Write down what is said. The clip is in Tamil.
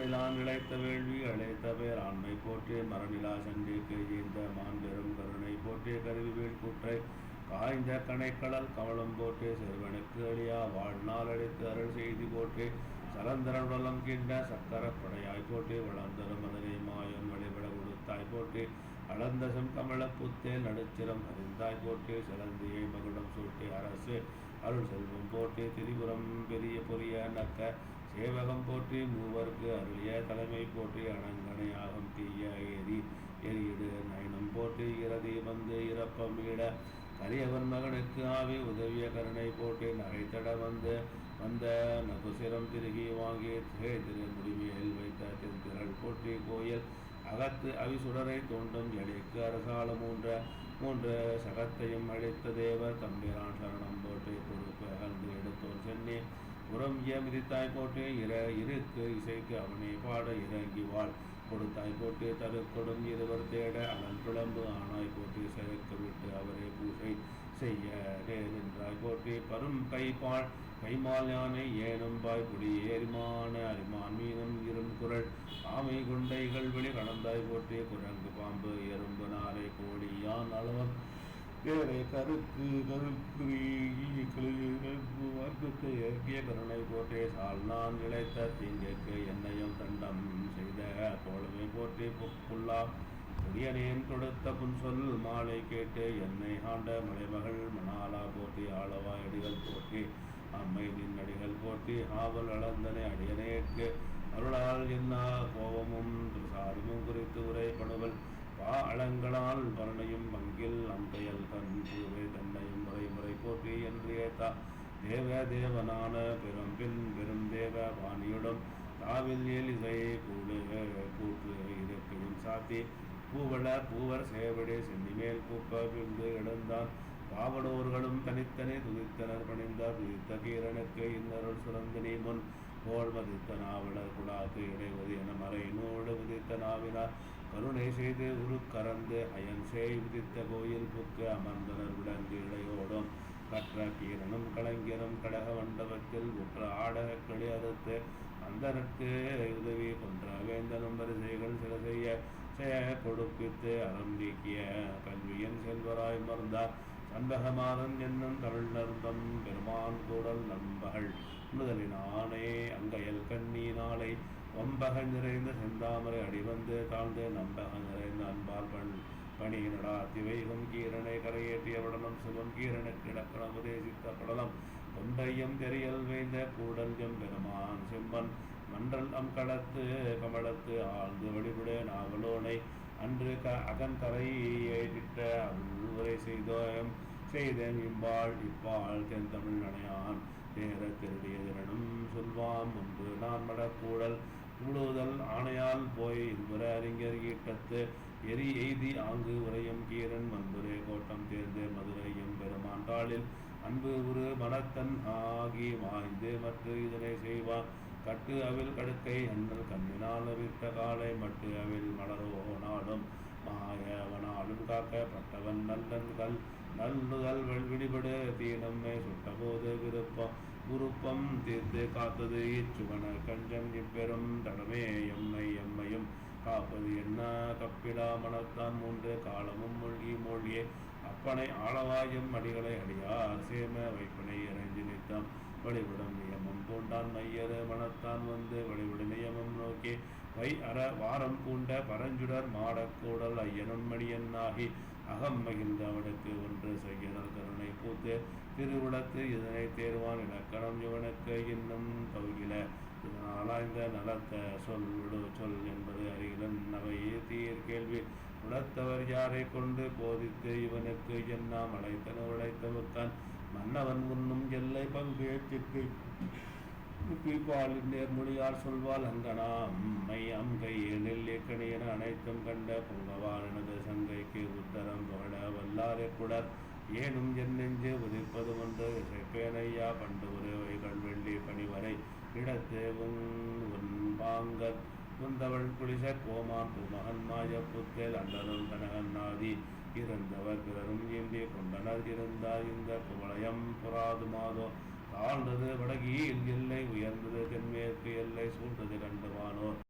அறநிலான் இழைத்த வேள்வி அழைத்த பேர் ஆண்மை போற்றி மரநிலா சண்டிக்கு ஈந்த மாண்பெரும் கருணை போற்றி கருவி வீழ்கூற்றை காய்ந்த கணைக்கடல் கமலம் போற்றி சிறுவனுக்கு அழியா வாழ்நாள் அடித்து அருள் செய்தி போற்றி சலந்தரனுடலம் கிண்ட சக்கர படையாய் போற்றி வளர்ந்தரும் அதனை மாயம் வழிபட கொடுத்தாய் போற்றி அளந்த செம்கமல புத்தேல் நடுச்சிரம் அறிந்தாய் போற்றி சிலந்தியை மகுடம் சூட்டி அரசு அருள் செல்வம் போற்றி திரிபுரம் பெரிய பொரிய நக்க சேவகம் போற்றி மூவர்க்கு அருளிய தலைமை போற்றி அணங்கணையாகும் தீய எரியிடு நயனம் போற்றி இறதி வந்து இறப்பமீட கரியவன் மகனுக்கு ஆவி உதவிய கருணை போற்றி நகைத்தட வந்த நகுசிரம் திருகி வாங்கி திரு முடிமையில் வைத்த திருத்திரள் போற்றி கோயில் அகத்து அவிசுடரை தோண்டும் எடைக்கு அரசால மூன்று சகத்தையும் அழைத்த தேவர் தம்பிரான் சரணம் போற்றி பொறுப்பு அகழ்ந்து எடுத்தோர் சென்னி புறம் மிதித்தாய் போற்றி இருக்கு இசைக்கு அவனே பாட இறங்கி வாழ் கொடுத்தாய் போற்றி தருக்கொடும் இருவர் தேட அனல் பிளம்பு ஆனாய் போற்றி சிறைக்கு விட்டு அவரே பூசை செய்ய நின்றாய் போற்றி பரும் கைமால் யானை ஏனும்பாய் புடி ஏரிமான அரிமான் மீனும் இரும் குரல் ஆமை குண்டைகள் வெளி கடந்தாய் போற்றி குரங்கு பாம்பு எறும்பு நாரை கோழி யான் அளவன் வேலை கருக்கு வர்க்கத்தை இறக்கிய கருணை போற்றி சால் நான் இழைத்த தீங்கிற்கு என்னையும் தண்டம் செய்த கோலமை போற்றி புல்லா புதியனேன் கொடுத்த புன்சொல் மாலை கேட்டு என்னை ஆண்ட மலைமகள் மணாலா போற்றி ஆளவா அடிகள் போற்றி அம்மை நின்னடிகள் போற்றி ஆவல் அளந்தனை அடியனேற்கு அருளால் என்ன கோபமும் சாரமும் குறித்து உரைப்படுவல் அலங்களால் பரணையும் மங்கில் அங்கையல் தன் பூவை தன்னையும் முறை போற்றி என்று ஏத்தா தேவனான பெரும் தேவ வாணியுடன் தாவில் எலிசை கூற்று இருக்கையும் சாத்தி பூவர் சேவடி சென்னிமேல் கூப்ப பிந்து எழுந்தான் பாவனோர்களும் தனித்தனே துதித்தனர் பணிந்தார் துதித்த கீரனுக்கு இன்னருள் சுரந்தினி முன் போல் மதித்த நாவலர் குடாக்கு இடைவது என மறையினோடு விதித்த நாவினார் கருணை செய்து கறந்து அயன் செய் விதித்த கோயில் புக்கு அமர்ந்தனர் விளங்கு இடையோடும் கற்ற கீரனும் கலைஞரும் கடக மண்டபத்தில் உற்ற ஆடக கிளி அறுத்து அந்தனுக்கு உதவி கொன்ற வேந்தனும் வரிசைகள் சில செய்ய கொடுப்பித்து அறம் நீக்கிய கல்வியன் செல்வராய் மறந்தார் சண்பகமாதன் என்னும் தமிழ்நர்ந்தம் பெருமான் கூடல் நம்பகள் முதலினானே அங்கையல் கண்ணி நாளை ஒம்பக நிறைந்த செந்தாமரை அடிவந்து தாழ்ந்து நம்பக நிறைந்த அன்பால் பணி நடாத்தி வைகும் கீரனை கரையேற்றிய படலம் சிவம் கீரனுக்கு இலக்கணம் உதேசித்த படலம் கொண்டையம் தெரியல் வைந்த கூடல் பெருமான் செம்மன் மன்றல் கடத்து கமலத்து ஆழ்ந்து வழிபட நாவலோனை அன்று அகன் கரையிட்ட உரை செய்தேன் இப்பால் தென் தமிழ் நனையான் தேர திருடியதிரனும் சொல்வாம் முன்பு நான் மடக்கூடல் கூடுதல் ஆணையால் போய் இன்புற அறிஞர் ஈட்டத்து எய்தி ஆங்கு உரையும் கீரன் மன்புரே கோட்டம் தேர்ந்து மதுரையும் பெருமாண்டாளில் அன்பு உரு மனத்தன் ஆகி வாய்ந்து மற்ற இதனை செய்வான் கட்டு அவில் கடுக்கை அண்ணல் கண்ணினால் விட்ட காலை மட்டு அவில் மலரோ நாடும் மாயவனாலும் காக்கப்பட்டவன் நல்லுதல் விடுபடு தீனம்மை சுட்டபோது விருப்பம் தீர்த்து காத்தது இச்சுவன கஞ்சம் இப்பெரும் தடமே எம்மையும் காப்பது என்ன கப்பிடா மனத்தான் மூன்று காலமும் மூழ்கியே அப்பனை ஆளவாயும் அடிகளை அடியார் சேம வைப்பனை இறைஞ்சி நித்தம் வழிபடும் நியமம் பூண்டான் மையரு மனத்தான் வந்து வழிபடு நியமம் நோக்கி வாரம் பூண்ட பரஞ்சுடர் மாடக்கூடல் ஐயனும் மணியன்னாகி அகம் மகிழ்ந்த அவனுக்கு ஒன்று செய்யனல் கருணை பூத்து திருவிடத்து இதனை தேர்வான் இலக்கணம் இவனுக்கு இன்னும் தௌகில இதனால் இந்த நலத்த சொல் என்பது அருகிலன் அவை தீர் கேள்வி உணர்த்தவர் யாரை கொண்டு போதித்து இவனுக்கு என்னாம் உழைத்தவுக்கான் மன்னவன் முன்னும் எல்லை பங்கேற்றிற்கு பாலின் நேர்மொழியால் சொல்வால் அங்கனாம் மையம் கையில் இயக்கணியன அனைத்தும் கண்ட பொங்கவான் எனது சங்கைக்கு உத்தரம் புகழ வல்லாரை குடர் ஏனும் என் நெஞ்சு உதிப்பது ஒன்று இசைப்பேனையா பண்டு உறவைகள் வெள்ளி பணிவரை இடத்து உன்பாங்கத் குந்தவள் குளிச கோமான் புமகன் மாய புத்தேல் அண்டரும் கனகன் நாதி இருந்தவர் பிறரும் ஏந்தி கொண்டனர் இருந்தார் இந்த குவளையம் புறாது மாதோ தாழ்ந்தது வடகியில் எல்லை உயர்ந்தது தென்மேற்கு எல்லை சூழ்ந்தது கண்டுவானோ